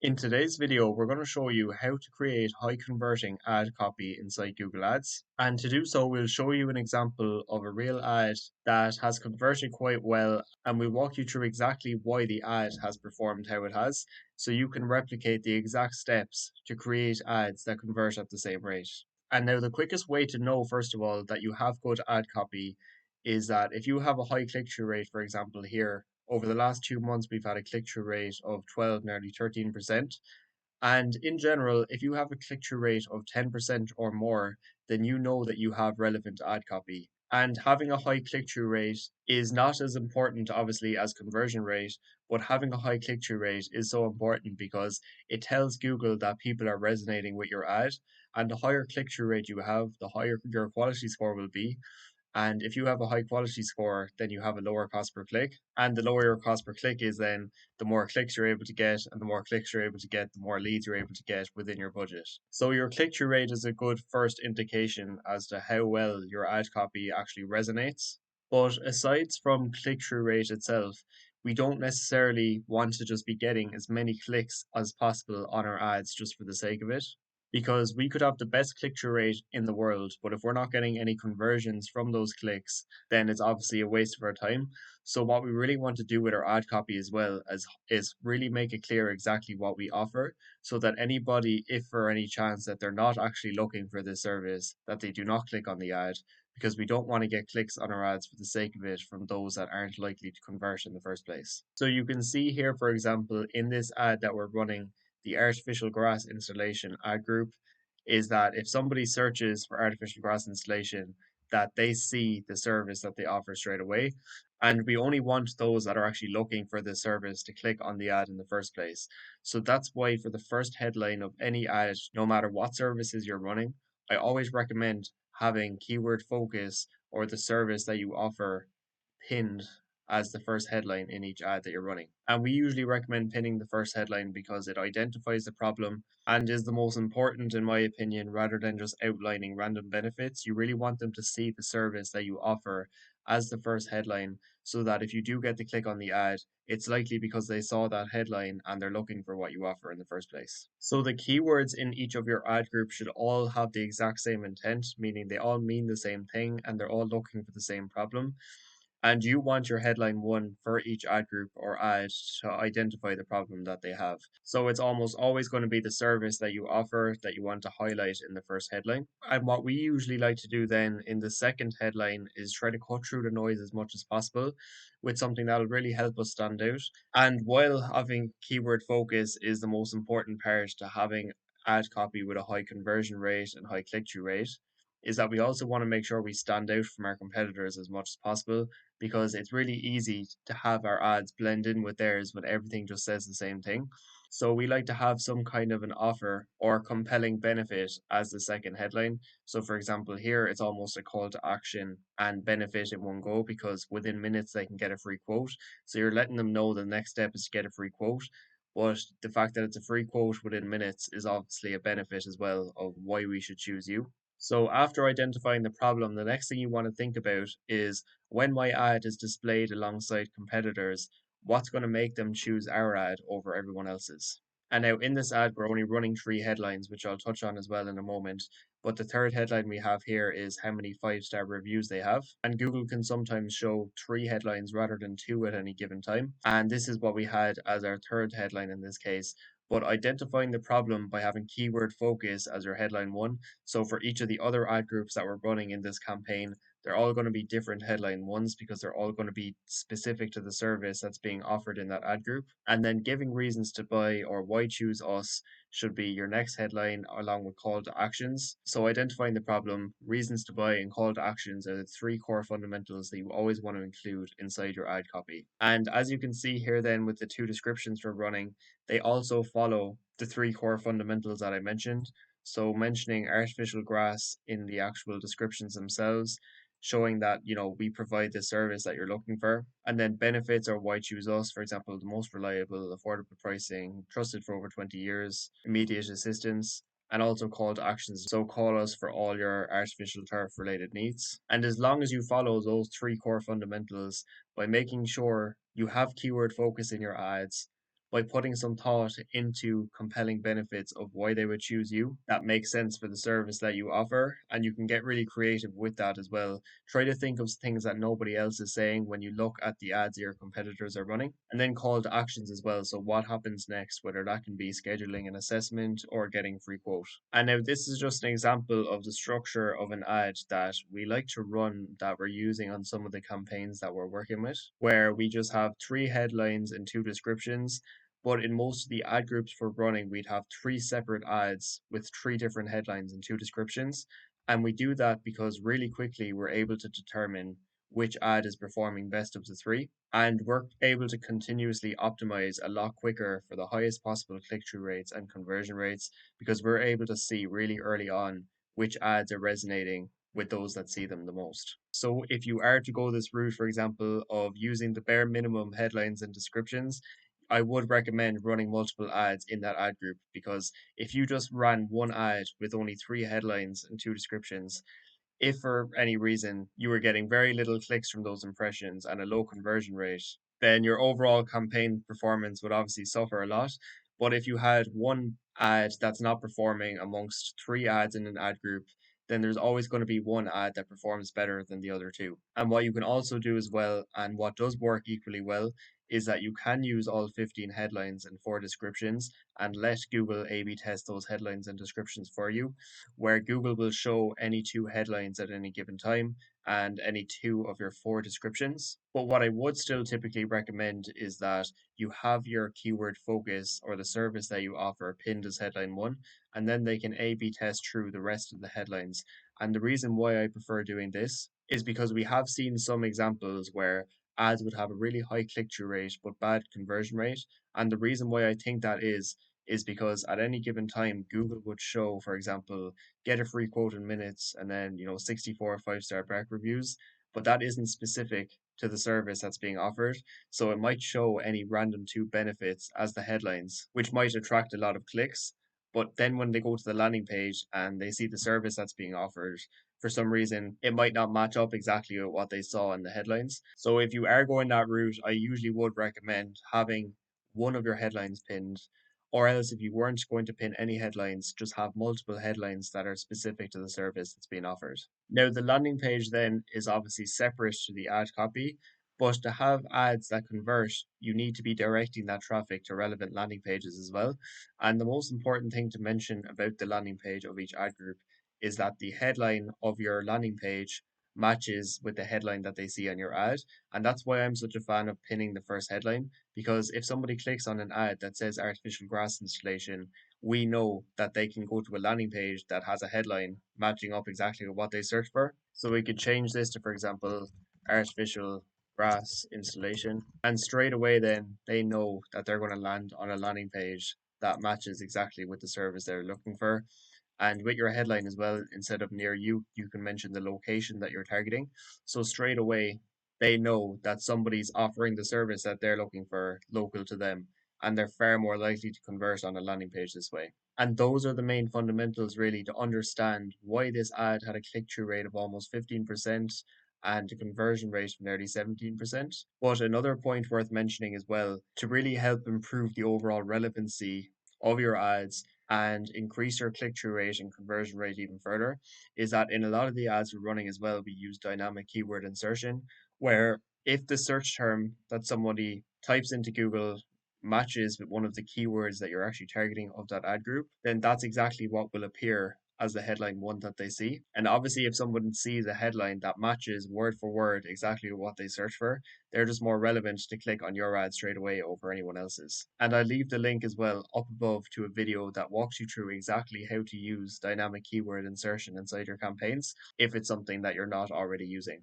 In today's video, we're going to show you how to create high converting ad copy inside Google Ads. And to do so, we'll show you an example of a real ad that has converted quite well, and we'll walk you through exactly why the ad has performed how it has, so you can replicate the exact steps to create ads that convert at the same rate. And now the quickest way to know, first of all, that you have good ad copy is that if you have a high click-through rate, for example, here, over the last 2 months, we've had a click-through rate of 12, nearly 13%. And in general, if you have a click-through rate of 10% or more, then you know that you have relevant ad copy. And having a high click-through rate is not as important, obviously, as conversion rate, but having a high click-through rate is so important because it tells Google that people are resonating with your ad. And the higher click-through rate you have, the higher your quality score will be. And if you have a high quality score, then you have a lower cost per click. And the lower your cost per click is, then the more clicks you're able to get. And the more clicks you're able to get, the more leads you're able to get within your budget. So your click through rate is a good first indication as to how well your ad copy actually resonates. But aside from click through rate itself, we don't necessarily want to just be getting as many clicks as possible on our ads just for the sake of it, because we could have the best click-through rate in the world, but if we're not getting any conversions from those clicks, then it's obviously a waste of our time. So what we really want to do with our ad copy as well is really make it clear exactly what we offer, so that anybody, if for any chance that they're not actually looking for this service, that they do not click on the ad, because we don't want to get clicks on our ads for the sake of it from those that aren't likely to convert in the first place. So you can see here, for example, in this ad that we're running, the artificial grass installation ad group, is that if somebody searches for artificial grass installation, that they see the service that they offer straight away. And we only want those that are actually looking for the service to click on the ad in the first place. So that's why for the first headline of any ad, no matter what services you're running, I always recommend having keyword focus or the service that you offer pinned as the first headline in each ad that you're running. And we usually recommend pinning the first headline because it identifies the problem and is the most important, in my opinion, rather than just outlining random benefits. You really want them to see the service that you offer as the first headline, so that if you do get the click on the ad, it's likely because they saw that headline and they're looking for what you offer in the first place. So the keywords in each of your ad groups should all have the exact same intent, meaning they all mean the same thing and they're all looking for the same problem. And you want your headline one for each ad group or ad to identify the problem that they have. So it's almost always going to be the service that you offer that you want to highlight in the first headline. And what we usually like to do then in the second headline is try to cut through the noise as much as possible with something that'll really help us stand out. And while having keyword focus is the most important part to having ad copy with a high conversion rate and high click through rate, is that we also want to make sure we stand out from our competitors as much as possible, because it's really easy to have our ads blend in with theirs when everything just says the same thing. So we like to have some kind of an offer or compelling benefit as the second headline. So for example, here it's almost a call to action and benefit in one go, because within minutes they can get a free quote. So you're letting them know the next step is to get a free quote. But the fact that it's a free quote within minutes is obviously a benefit as well of why we should choose you. So after identifying the problem, the next thing you want to think about is, when my ad is displayed alongside competitors, what's going to make them choose our ad over everyone else's? And now in this ad, we're only running three headlines, which I'll touch on as well in a moment. But the third headline we have here is how many 5-star reviews they have. And Google can sometimes show three headlines rather than two at any given time. And this is what we had as our third headline in this case. But identifying the problem by having keyword focus as your headline one. So for each of the other ad groups that we're running in this campaign, they're all going to be different headline ones because they're all going to be specific to the service that's being offered in that ad group. And then giving reasons to buy or why choose us should be your next headline, along with call to actions. So identifying the problem, reasons to buy, and call to actions are the three core fundamentals that you always want to include inside your ad copy. And as you can see here then with the two descriptions we're running, they also follow the three core fundamentals that I mentioned. So mentioning artificial grass in the actual descriptions themselves, showing that we provide the service that you're looking for, and then benefits or why choose us. For example, the most reliable, affordable pricing, trusted for over 20 years, immediate assistance, and also call to actions. So call us for all your artificial turf related needs. And as long as you follow those three core fundamentals by making sure you have keyword focus in your ads, by putting some thought into compelling benefits of why they would choose you that makes sense for the service that you offer. And you can get really creative with that as well. Try to think of things that nobody else is saying when you look at the ads your competitors are running, and then call to actions as well. So, what happens next, whether that can be scheduling an assessment or getting a free quote. And now, this is just an example of the structure of an ad that we like to run that we're using on some of the campaigns that we're working with, where we just have three headlines and two descriptions. But in most of the ad groups for running, we'd have three separate ads with three different headlines and two descriptions. And we do that because really quickly we're able to determine which ad is performing best of the three. And we're able to continuously optimize a lot quicker for the highest possible click through rates and conversion rates because we're able to see really early on which ads are resonating with those that see them the most. So, if you are to go this route, for example, of using the bare minimum headlines and descriptions, I would recommend running multiple ads in that ad group because if you just ran one ad with only three headlines and two descriptions, if for any reason you were getting very little clicks from those impressions and a low conversion rate, then your overall campaign performance would obviously suffer a lot. But if you had one ad that's not performing amongst three ads in an ad group, then there's always going to be one ad that performs better than the other two. And what you can also do as well, and what does work equally well, is that you can use all 15 headlines and four descriptions and let Google A B test those headlines and descriptions for you, where Google will show any two headlines at any given time and any two of your four descriptions. But what I would still typically recommend is that you have your keyword focus or the service that you offer pinned as headline one, and then they can A B test through the rest of the headlines. And the reason why I prefer doing this is because we have seen some examples where ads would have a really high click through rate but bad conversion rate. And the reason why I think that is because at any given time, Google would show, for example, get a free quote in minutes and then, 64 5-star back reviews. But that isn't specific to the service that's being offered. So it might show any random two benefits as the headlines, which might attract a lot of clicks. But then when they go to the landing page and they see the service that's being offered, for some reason, it might not match up exactly with what they saw in the headlines. So if you are going that route, I usually would recommend having one of your headlines pinned, or else if you weren't going to pin any headlines, just have multiple headlines that are specific to the service that's being offered. Now, the landing page then is obviously separate to the ad copy, but to have ads that convert, you need to be directing that traffic to relevant landing pages as well. And the most important thing to mention about the landing page of each ad group is that the headline of your landing page matches with the headline that they see on your ad. And that's why I'm such a fan of pinning the first headline, because if somebody clicks on an ad that says artificial grass installation, we know that they can go to a landing page that has a headline matching up exactly with what they search for. So we could change this to, for example, artificial grass installation. And straight away, then they know that they're going to land on a landing page that matches exactly with the service they're looking for. And with your headline as well, instead of near you, you can mention the location that you're targeting. So straight away, they know that somebody's offering the service that they're looking for local to them, and they're far more likely to convert on a landing page this way. And those are the main fundamentals, really, to understand why this ad had a click through rate of almost 15% and a conversion rate of nearly 17%. But another point worth mentioning as well, to really help improve the overall relevancy of your ads and increase your click through rate and conversion rate even further, is that in a lot of the ads we're running as well, we use dynamic keyword insertion, where if the search term that somebody types into Google matches with one of the keywords that you're actually targeting of that ad group, then that's exactly what will appear as the headline one that they see. And obviously, if someone sees a headline that matches word for word exactly what they search for, they're just more relevant to click on your ad straight away over anyone else's. And I leave the link as well up above to a video that walks you through exactly how to use dynamic keyword insertion inside your campaigns if it's something that you're not already using.